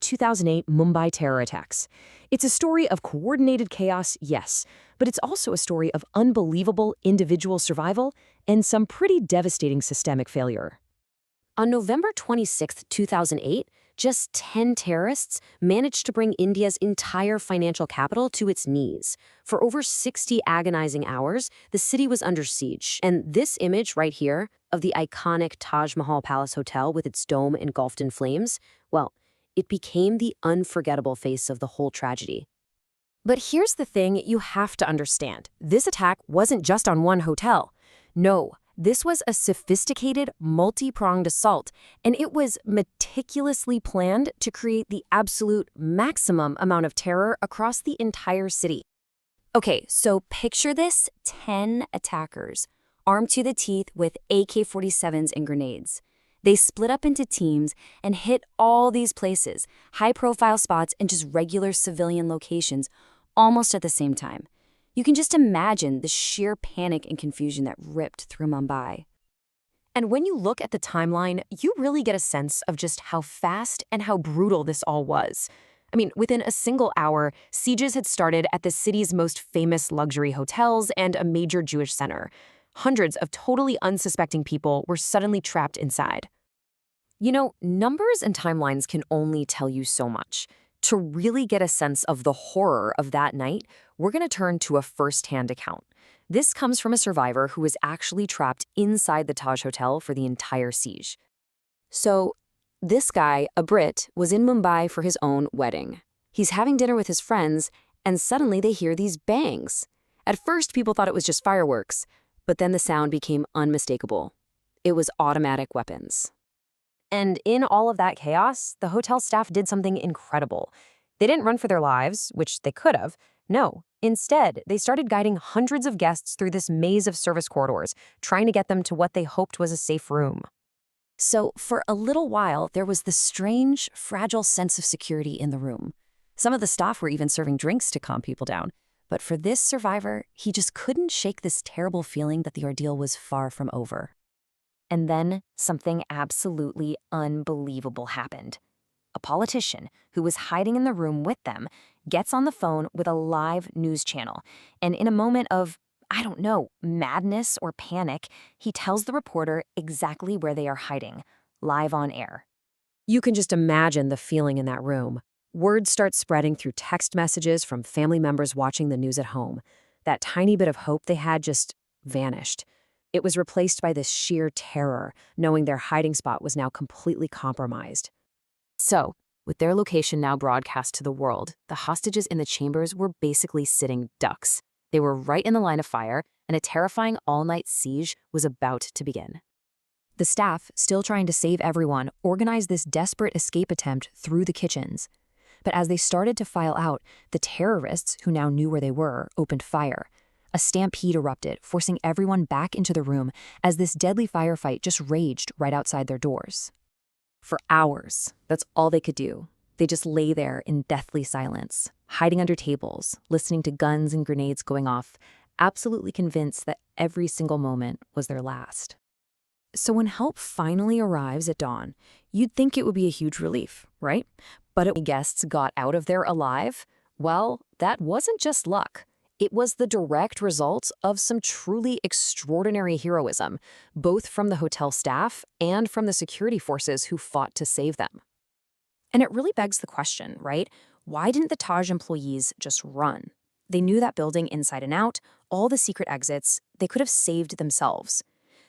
2008 Mumbai terror attacks. It's a story of coordinated chaos, yes, but it's also a story of unbelievable individual survival and some pretty devastating systemic failure. On November 26, 2008, just 10 terrorists managed to bring India's entire financial capital to its knees. For over 60 agonizing hours, the city was under siege. And this image right here of the iconic Taj Mahal Palace Hotel with its dome engulfed in flames, well, it became the unforgettable face of the whole tragedy. But here's the thing you have to understand. This attack wasn't just on one hotel. No. This was a sophisticated, multi-pronged assault, and it was meticulously planned to create the absolute maximum amount of terror across the entire city. Okay, so picture this: 10 attackers, armed to the teeth with AK-47s and grenades. They split up into teams and hit all these places, high-profile spots and just regular civilian locations, almost at the same time. You can just imagine the sheer panic and confusion that ripped through Mumbai. And when you look at the timeline, you really get a sense of just how fast and how brutal this all was. I mean, within a single hour, sieges had started at the city's most famous luxury hotels and a major Jewish center. Hundreds of totally unsuspecting people were suddenly trapped inside. You know, numbers and timelines can only tell you so much. To really get a sense of the horror of that night, we're going to turn to a first-hand account. This comes from a survivor who was actually trapped inside the Taj Hotel for the entire siege. So, this guy, a Brit, was in Mumbai for his own wedding. He's having dinner with his friends, and suddenly they hear these bangs. At first, people thought it was just fireworks, but then the sound became unmistakable. It was automatic weapons. And in all of that chaos, the hotel staff did something incredible. They didn't run for their lives, which they could have. No, instead, they started guiding hundreds of guests through this maze of service corridors, trying to get them to what they hoped was a safe room. So for a little while, there was this strange, fragile sense of security in the room. Some of the staff were even serving drinks to calm people down. But for this survivor, he just couldn't shake this terrible feeling that the ordeal was far from over. And then something absolutely unbelievable happened. A politician who was hiding in the room with them gets on the phone with a live news channel, and in a moment of, I don't know, madness or panic, he tells the reporter exactly where they are hiding, live on air. You can just imagine the feeling in that room. Word starts spreading through text messages from family members watching the news at home. That tiny bit of hope they had just vanished. It was replaced by this sheer terror, knowing their hiding spot was now completely compromised. So, with their location now broadcast to the world, the hostages in the chambers were basically sitting ducks. They were right in the line of fire, and a terrifying all-night siege was about to begin. The staff, still trying to save everyone, organized this desperate escape attempt through the kitchens. But as they started to file out, the terrorists, who now knew where they were, opened fire. A stampede erupted, forcing everyone back into the room as this deadly firefight just raged right outside their doors. For hours, that's all they could do. They just lay there in deathly silence, hiding under tables, listening to guns and grenades going off, absolutely convinced that every single moment was their last. So when help finally arrives at dawn, you'd think it would be a huge relief, right? But when guests got out of there alive, well, that wasn't just luck. It was the direct result of some truly extraordinary heroism, both from the hotel staff and from the security forces who fought to save them. And it really begs the question, right? Why didn't the Taj employees just run? They knew that building inside and out, all the secret exits. They could have saved themselves.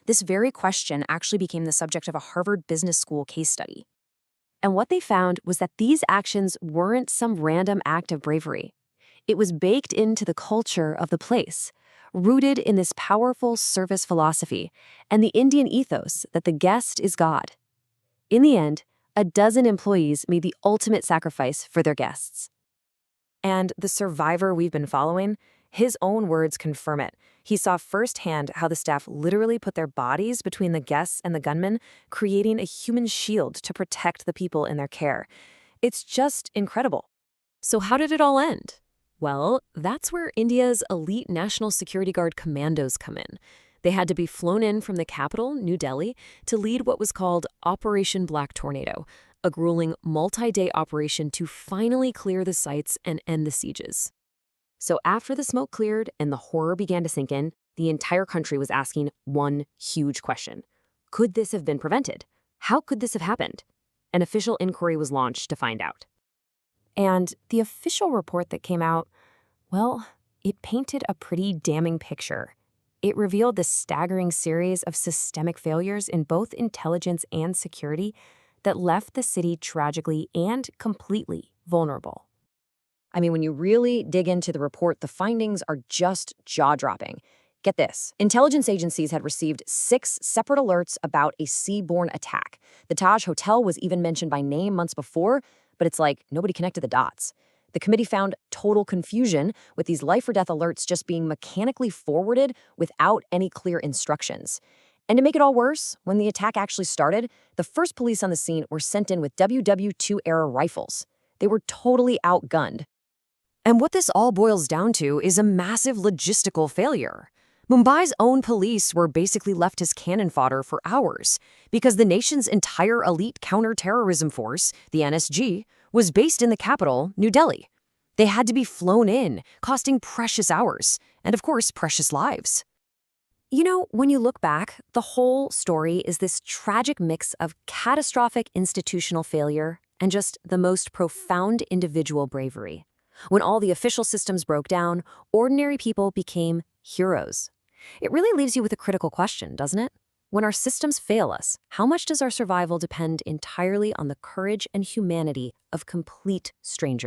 This very question actually became the subject of a Harvard Business School case study. And what they found was that these actions weren't some random act of bravery. It was baked into the culture of the place, rooted in this powerful service philosophy and the Indian ethos that the guest is God. In the end, a dozen employees made the ultimate sacrifice for their guests. And the survivor we've been following, his own words confirm it. He saw firsthand how the staff literally put their bodies between the guests and the gunmen, creating a human shield to protect the people in their care. It's just incredible. So how did it all end? Well, that's where India's elite National Security Guard commandos come in. They had to be flown in from the capital, New Delhi, to lead what was called Operation Black Tornado, a grueling multi-day operation to finally clear the sites and end the sieges. So after the smoke cleared and the horror began to sink in, the entire country was asking one huge question. Could this have been prevented? How could this have happened? An official inquiry was launched to find out. And the official report that came out, well, it painted a pretty damning picture. It revealed the staggering series of systemic failures in both intelligence and security that left the city tragically and completely vulnerable. I mean, when you really dig into the report, the findings are just jaw-dropping. Get this. Intelligence agencies had received 6 separate alerts about a sea-borne attack. The Taj Hotel was even mentioned by name months before, but it's like nobody connected the dots. The committee found total confusion with these life-or-death alerts just being mechanically forwarded without any clear instructions. And to make it all worse, when the attack actually started, the first police on the scene were sent in with WW2-era rifles. They were totally outgunned. And what this all boils down to is a massive logistical failure. Mumbai's own police were basically left as cannon fodder for hours because the nation's entire elite counter-terrorism force, the NSG, was based in the capital, New Delhi. They had to be flown in, costing precious hours, and of course, precious lives. You know, when you look back, the whole story is this tragic mix of catastrophic institutional failure and just the most profound individual bravery. When all the official systems broke down, ordinary people became heroes. It really leaves you with a critical question, doesn't it? When our systems fail us, how much does our survival depend entirely on the courage and humanity of complete strangers?